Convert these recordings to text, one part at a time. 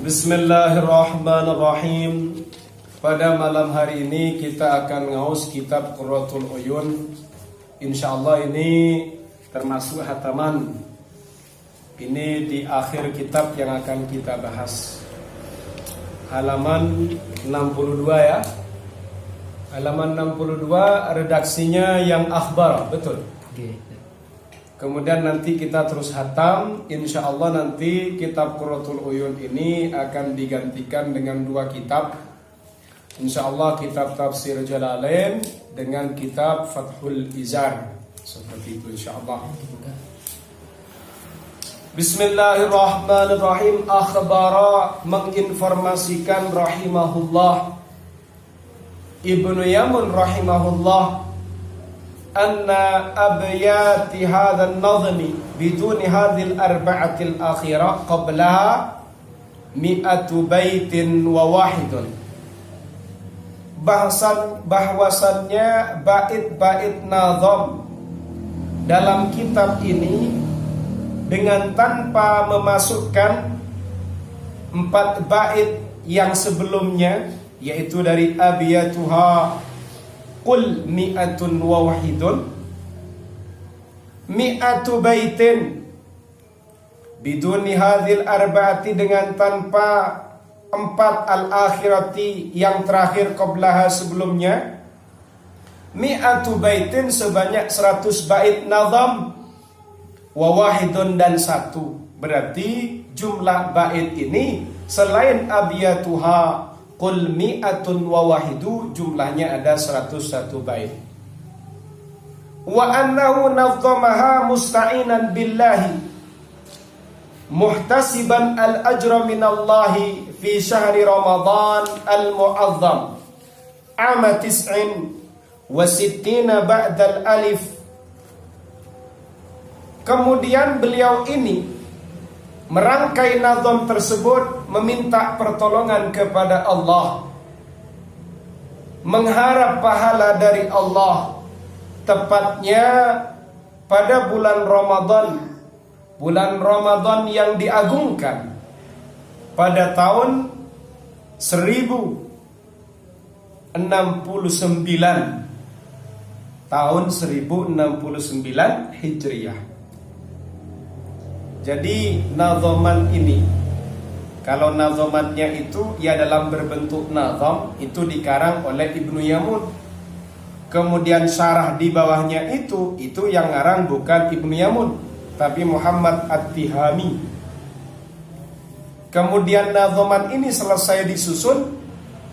Bismillahirrahmanirrahim. Pada malam hari ini kita akan ngaus kitab Qurratul Uyun. Insyaallah ini termasuk hataman. Ini di akhir kitab yang akan kita bahas. Halaman 62 ya. Halaman 62 redaksinya yang akhbar, betul. Kemudian nanti kita terus hatam. Insya Allah nanti kitab Qurratul Uyun ini akan digantikan dengan dua kitab. Insya Allah kitab Tafsir Jalalain dengan kitab Fathul Izar. Seperti itu insya Allah. Bismillahirrahmanirrahim. Akhbara menginformasikan rahimahullah Ibnu Yamun rahimahullah anna abyati hadzal nazmi bidun hadzal arba'atil akhirah qablaha mi'atu baitin wa wahidun. Bahwasannya bait-bait nazam dalam kitab ini dengan tanpa memasukkan 4 bait yang sebelumnya, yaitu dari abiyatuha qul mi'atun wa wahidun, mi'atu baitin biduni hadhil arba'ati, dengan tanpa 4 al-akhirati yang terakhir qablaha sebelumnya, mi'atu baitin sebanyak 100 bait nazam, wa wahidun dan 1. Berarti jumlah bait ini selain abiyatuha qul mi'atun wa wahidu, jumlahnya ada 101 bait. Wa annahu nazzamaha musta'inan billahi muhtasiban al-ajra minallahi fi syahri Ramadan al-mu'azzam ama 69 ba'dal alif. Kemudian beliau ini merangkai nazam tersebut meminta pertolongan kepada Allah, mengharap pahala dari Allah, tepatnya pada bulan Ramadan yang diagungkan pada tahun 1069 Hijriah. Jadi nazaman ini, kalau nazamannya itu ya dalam berbentuk nazam, itu dikarang oleh Ibnu Yamun. Kemudian syarah di bawahnya itu yang ngarang bukan Ibnu Yamun, tapi Muhammad At-Tihami. Kemudian nazaman ini selesai disusun,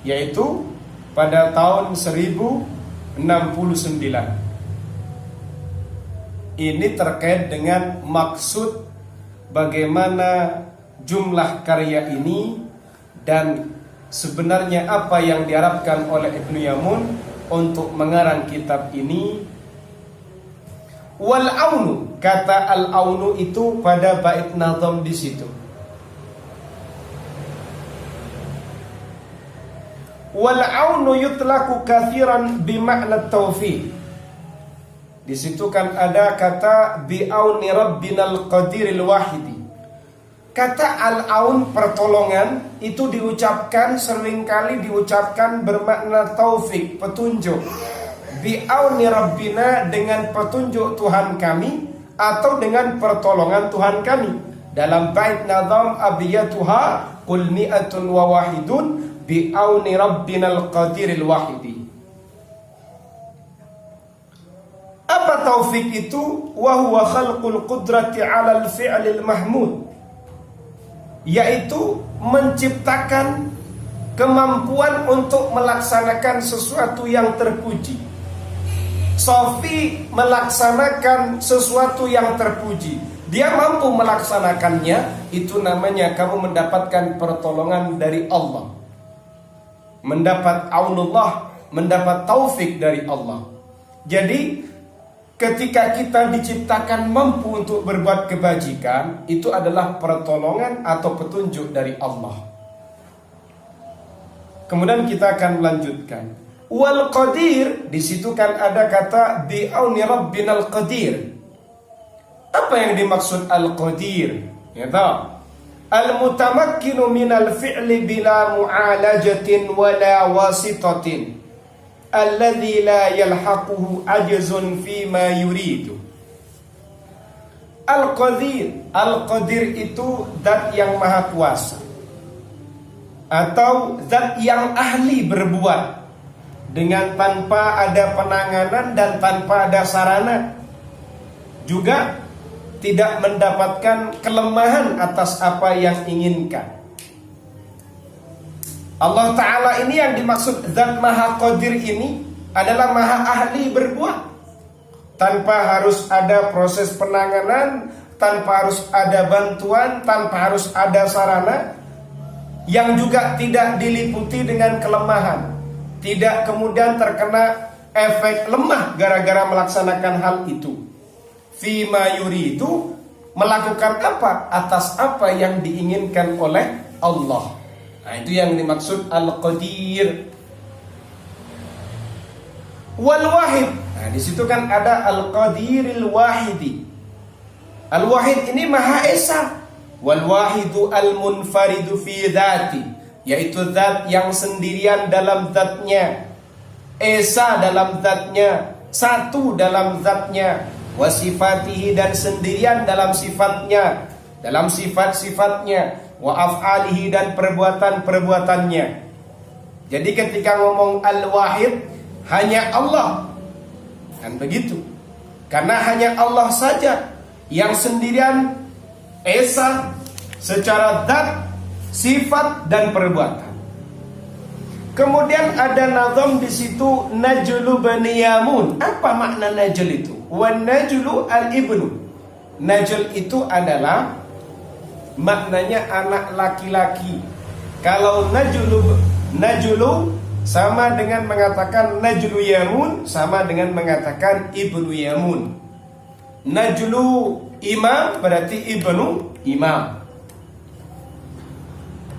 yaitu pada tahun 1069. Ini terkait dengan maksud bagaimana jumlah karya ini dan sebenarnya apa yang diharapkan oleh Ibnu Yamun untuk mengarang kitab ini. Wal aunu, kata al aunu itu pada bait nazam di situ. Wal aunu yutlaqu katsiran bi ma'na taufiq. Di situ kan ada kata bi'auni rabbinal qadiril wahidi. Kata al-aun, pertolongan, itu diucapkan seringkali diucapkan bermakna taufik, petunjuk. Bi'auni rabbina, dengan petunjuk Tuhan kami, atau dengan pertolongan Tuhan kami. Dalam bait nazam abiyatuha qul mi'atun wa wahidun bi'auni rabbinal qadiril wahidi. Apa taufik itu? Wa huwa khalqul qudrati 'alal fi'lil mahmud, yaitu menciptakan kemampuan untuk melaksanakan sesuatu yang terpuji. Sofi melaksanakan sesuatu yang terpuji, dia mampu melaksanakannya, itu namanya kamu mendapatkan pertolongan dari Allah, mendapat aunullah, mendapat taufik dari Allah. Jadi ketika kita diciptakan mampu untuk berbuat kebajikan, itu adalah pertolongan atau petunjuk dari Allah. Kemudian kita akan melanjutkan. Wal qadir, di situ kan ada kata bi'auni rabbinal qadir. Apa yang dimaksud al qadir? Ya tahu. al-mutamakkinu minal fi'li bila mu'alajatin wala wasitatin alladhi la yalhaquhu ajzun fima yuridu. Al-Qadir itu zat yang maha kuasa, atau zat yang ahli berbuat dengan tanpa ada penanganan dan tanpa ada sarana, juga tidak mendapatkan kelemahan atas apa yang inginkan. Allah Ta'ala ini yang dimaksud zat maha qadir ini adalah maha ahli berbuat, tanpa harus ada proses penanganan, tanpa harus ada bantuan, tanpa harus ada sarana, yang juga tidak diliputi dengan kelemahan, tidak kemudian terkena efek lemah gara-gara melaksanakan hal itu. Fima yuridu, melakukan apa? Atas apa yang diinginkan oleh Allah. Nah, itu yang dimaksud Al-Qadir. Wal Wahid. Nah, di situ kan ada Al-Qadiril Wahidi. Al-Wahid ini Maha Esa. Wal Wahidu al-munfaridu fi dzati, yaitu zat yang sendirian dalam zatnya, esa dalam zatnya, satu dalam zatnya, wa sifatihi, dan sendirian dalam sifatnya, dalam sifat-sifatnya, wa af'alihi, dan perbuatan-perbuatannya. Jadi ketika ngomong Al-Wahid, hanya Allah, kan begitu. Karena hanya Allah saja yang sendirian esa secara zat, sifat, dan perbuatan. Kemudian ada nazam di situ, Najlu Bani Yamun. Apa makna Najl itu? Wan Najlu al-ibnu. Najl itu adalah maknanya anak laki-laki. Kalau Najlu sama dengan mengatakan Najlu Yamun, sama dengan mengatakan Ibnu Yamun. Najlu imam berarti ibnu imam.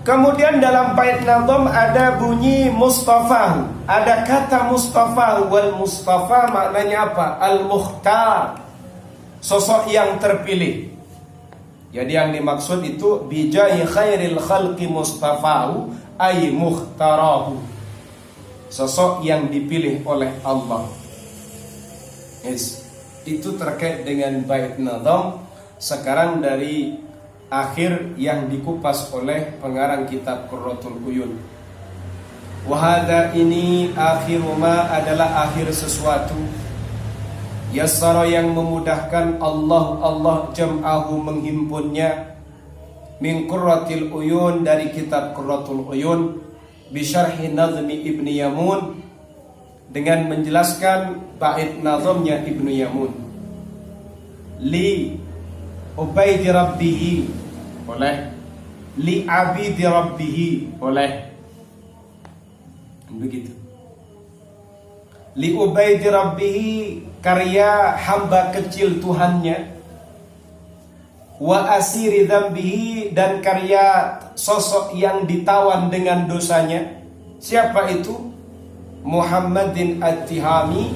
Kemudian dalam bait nazam ada bunyi Mustafahu, ada kata Mustafahu. Wal Mustafa maknanya apa? Al-Mukhtar, sosok yang terpilih. Jadi yang dimaksud itu bijahi khairil khalqi Mustafahu ay mukhtarahu, sosok yang dipilih oleh Allah. Yes. Itu terkait dengan bait nazam. Sekarang dari akhir yang dikupas oleh pengarang kitab Qurratul Uyun. Wahada, ini akhiru ma, adalah akhir sesuatu, yassara, yang memudahkan Allah jam'ahu, menghimpunnya, min Qurratil Uyun, dari kitab Qurratul Uyun, bisyarhi nazmi Ibni Yamun, dengan menjelaskan bait nazamnya Ibnu Yamun. Li ubaidi rabbihi, boleh. Li abidi rabbihi, boleh. Begitu. Li ubaidi rabbihi, karya hamba kecil Tuhannya. Wa asiri dzambihi, dan karya sosok yang ditawan dengan dosanya. Siapa itu? Muhammadin At-Tihami,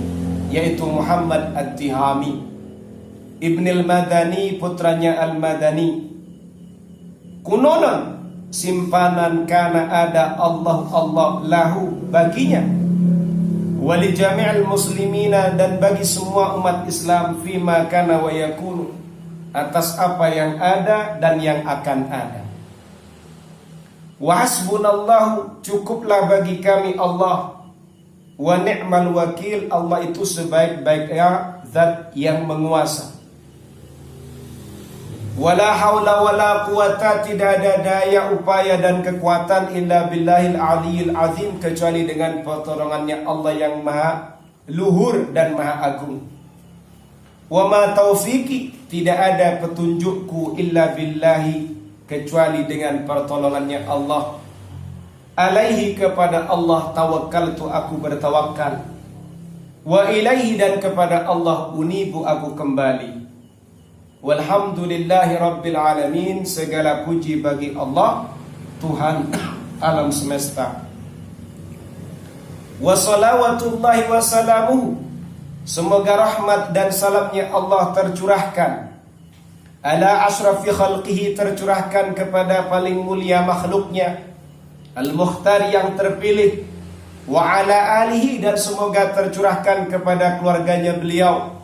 yaitu Muhammad At-Tihami, Ibnil Madani, putranya Al-Madani. Kunonon, simpanan kana ada Allah lahu, baginya, wali jami'al muslimina, dan bagi semua umat Islam, fima kana wa yakunu, atas apa yang ada dan yang akan ada. Wa hasbunallahu, cukuplah bagi kami Allah. Wa ni'mal wakil, Allah itu sebaik-baiknya zat yang menguasa. Wala haula wala quwata, tidak ada daya upaya dan kekuatan illa billahil aliyil azim, kecuali dengan pertolongannya Allah yang maha luhur dan maha agung. Wa ma taufiqi, tidak ada petunjukku illa billahi, kecuali dengan pertolongannya Allah. Alaihi, kepada Allah tawakkaltu, aku bertawakal. Wa ilaihi, dan kepada Allah unibu, aku kembali. Walhamdulillahi rabbil alamin, segala puji bagi Allah, Tuhan alam semesta. Wa salawatullahi wa salamuhu, semoga rahmat dan salamnya Allah tercurahkan, ala asrafi khalqihi, tercurahkan kepada paling mulia makhluknya, al-mukhtar yang terpilih, wa ala alihi, dan semoga tercurahkan kepada keluarganya beliau,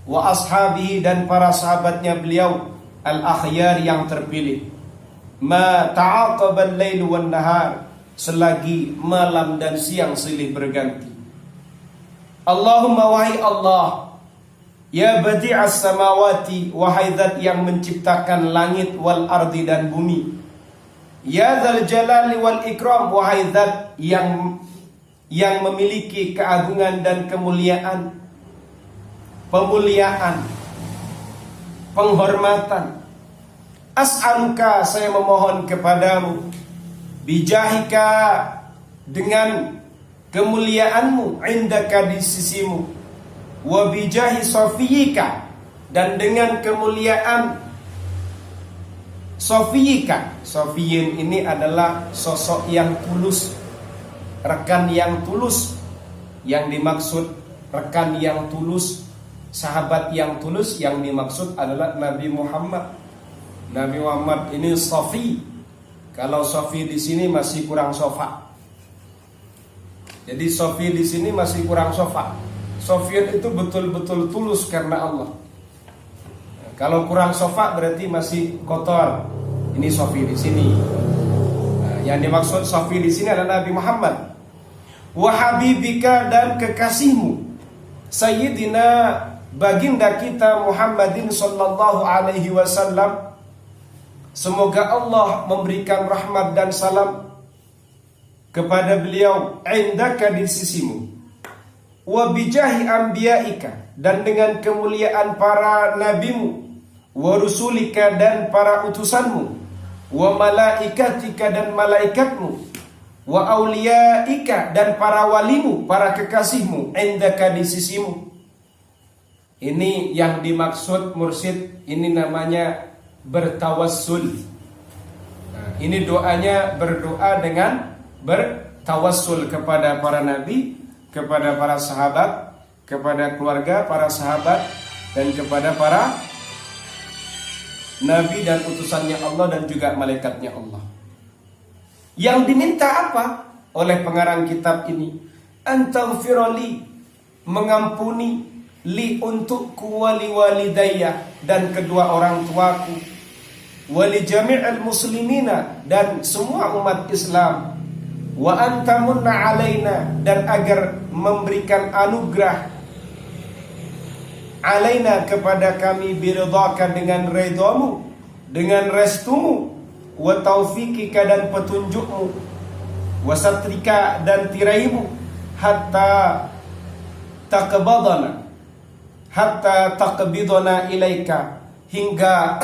wa ashabihi, dan para sahabatnya beliau, al-akhyar yang terpilih, ma ta'aqaba al-lail wan nahar, selagi malam dan siang silih berganti. Allahumma, wahai Allah, ya badi'as samawati, wahai zat yang menciptakan langit wal ardi dan bumi, ya dzal jalali wal ikram, wahai zat yang memiliki keagungan dan kemuliaan, pemuliaan, penghormatan. As'aluka, saya memohon kepadamu, bijahika, dengan kemuliaanmu, indaka, di sisimu, wa bijahi sofiyika, dan dengan kemuliaan sofiyika. Sofiyin ini adalah sosok yang tulus, rekan yang tulus. Yang dimaksud rekan yang tulus, sahabat yang tulus, yang dimaksud adalah Nabi Muhammad. Nabi Muhammad ini sofi. Kalau sofi di sini masih kurang sofa. Jadi sofi di sini masih kurang sofa. Sofian itu betul-betul tulus karena Allah. Kalau kurang sofa berarti masih kotor. Ini sofi di sini. Yang dimaksud sofi di sini adalah Nabi Muhammad. Wa habibika, dan kekasihmu, Sayyidina baginda kita Muhammadin sallallahu alaihi wasallam. Semoga Allah memberikan rahmat dan salam kepada beliau, indaka, di sisimu, wa bijahi anbiyaika, dan dengan kemuliaan para nabimu, wa rusulika, dan para utusanmu, wa malaikatika, dan malaikatmu, wa auliyaika, dan para walimu, para kekasihmu, indaka, di sisimu. Ini yang dimaksud mursyid, ini namanya bertawassul. Nah, ini doanya berdoa dengan bertawassul kepada para nabi, kepada para sahabat, kepada keluarga para sahabat, dan kepada para nabi dan utusannya Allah dan juga malaikatnya Allah. Yang diminta apa oleh pengarang kitab ini? Antaghfirli, mengampuni, li, untukku, wali walidayya, dan kedua orang tuaku, wali jami'al muslimina, dan semua umat Islam, wa antamunna alaina, dan agar memberikan anugerah, alaina, kepada kami, biridhaka, dengan ridhamu, dengan restumu, wa taufikika, dan petunjukmu, wa satrika, dan tiraimu, hatta taqbadana, hatta taqbidana ilaika, hingga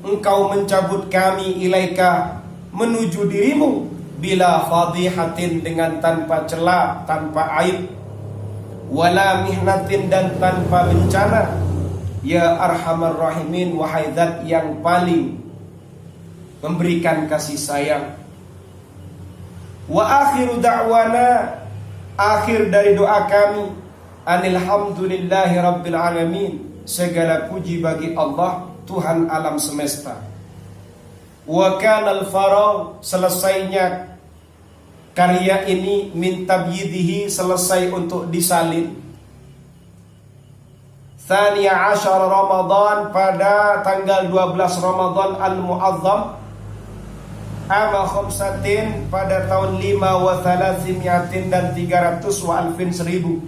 engkau mencabut kami, ilaika, menuju dirimu, bila fadihatin, dengan tanpa celah, tanpa aib, wala mihnatin, dan tanpa bencana, ya arhamar rahimin, wahai zat yang paling memberikan kasih sayang. Wa akhiru da'wana, akhir dari doa kami, alhamdulillahi rabbil alamin, segala puji bagi Allah, Tuhan alam semesta. Wa kanal faragh, selesainya karya ini, min tabyidihi, selesai untuk disalin. Thaniya asyar Ramadan, pada tanggal 12 Ramadan al-Mu'azzam, ama khamsatin, pada tahun 5 wa thalathiyatin, dan 300 wa alfin, 1000.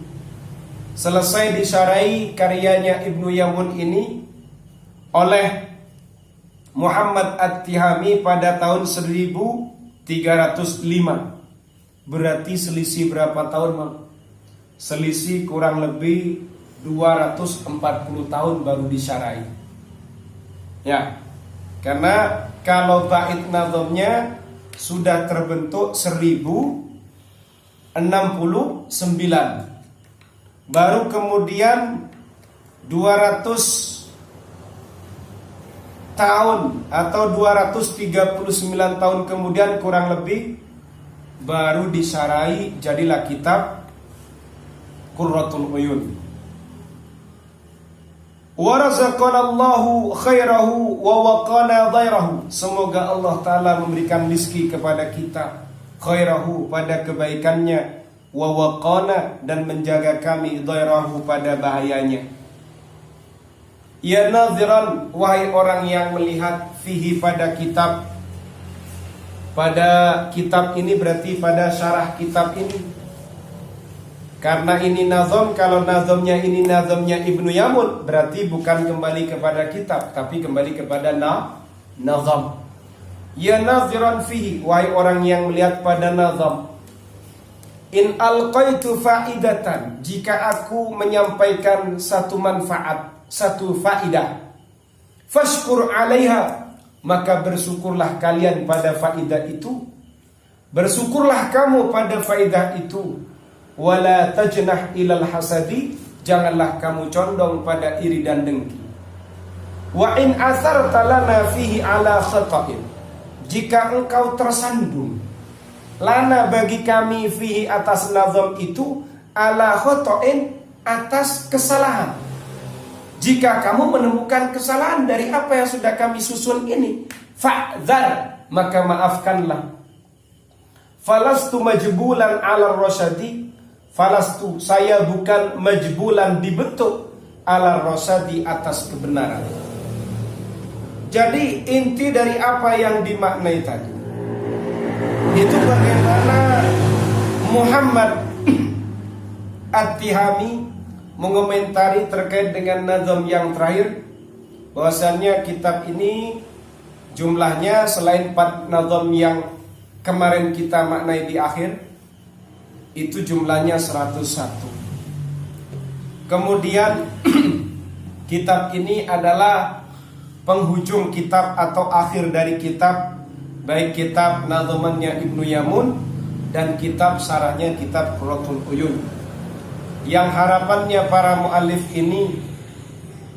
Selesai disarai karyanya Ibnu Yawun ini oleh Muhammad At-Tihami pada tahun 1305. Berarti selisih berapa tahun, Bang? Selisih kurang lebih 240 tahun baru disarai. Ya, karena kalau bait nazamnya sudah terbentuk 1069, baru kemudian 200 tahun atau 239 tahun kemudian kurang lebih baru disarai, jadilah kitab Qurratul Uyun. wa razaqanallahu khairahu wa waqana dhairahu. Semoga Allah Ta'ala memberikan rizki kepada kita, khairahu pada kebaikannya, wa waqana dan menjaga kami, dhairahu pada bahayanya. Ya nadhiran, wahai orang yang melihat, fihi pada kitab. Pada kitab ini berarti pada syarah kitab ini. Karena ini nazam, kalau nazamnya ini nazamnya Ibnu Yamun, berarti bukan kembali kepada kitab, tapi kembali kepada nazam. Ya nadhiran fihi, wahai orang yang melihat pada nazam. In alqaitu faidatan, jika aku menyampaikan satu manfaat, satu faidah, fashkur alaiha, maka bersyukurlah kalian pada faidah itu. Bersyukurlah kamu pada faidah itu. Wala tajnah ilal hasadi, janganlah kamu condong pada iri dan dengki. Wa in atharta lana fihi ala khata'in, jika engkau tersandung lana bagi kami fihi atas nazam itu, ala khata'in atas kesalahan. Jika kamu menemukan kesalahan dari apa yang sudah kami susun ini, fa'dzar, maka maafkanlah. Falastu majbulan ala rasyadi, falastu, saya bukan majbulan dibentuk, ala rasyadi atas kebenaran. Jadi inti dari apa yang dimaknai tadi itu bagaimana Muhammad At-Tihami mengomentari terkait dengan nazam yang terakhir, bahwasannya kitab ini jumlahnya selain 4 nazam yang kemarin kita maknai di akhir, itu jumlahnya 101. Kemudian kitab ini adalah penghujung kitab atau akhir dari kitab, baik kitab nazamannya Ibnu Yamun dan kitab syarahnya kitab Qurratul Uyun. Yang harapannya para muallif ini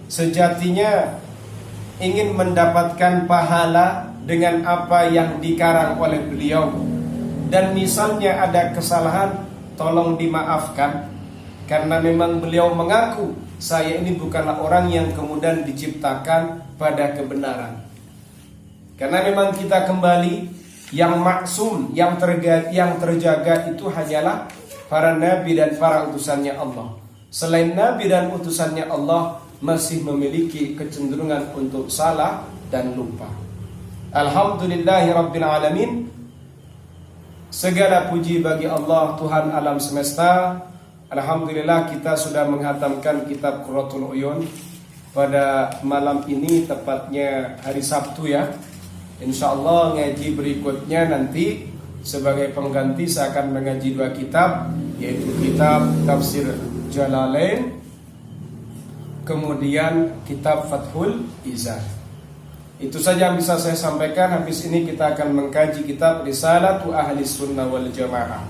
sejatinya ingin mendapatkan pahala dengan apa yang dikarang oleh beliau. Dan misalnya ada kesalahan, tolong dimaafkan. Karena memang beliau mengaku, saya ini bukanlah orang yang kemudian diciptakan pada kebenaran. Karena memang kita kembali, yang maksum, yang terjaga itu hanyalah para nabi dan para utusannya Allah. Selain nabi dan utusannya Allah masih memiliki kecenderungan untuk salah dan lupa. Alhamdulillahirabbil alamin. Segala puji bagi Allah, Tuhan alam semesta. Alhamdulillah kita sudah menghatamkan kitab Qurratul Uyun pada malam ini, tepatnya hari Sabtu ya. Insyaallah ngaji berikutnya nanti sebagai pengganti saya akan mengaji 2 kitab, yaitu kitab Tafsir Jalalain, kemudian kitab Fathul Izar. Itu saja yang bisa saya sampaikan. Habis ini kita akan mengkaji kitab Risalatu Ahli Sunnah wal Jamaah.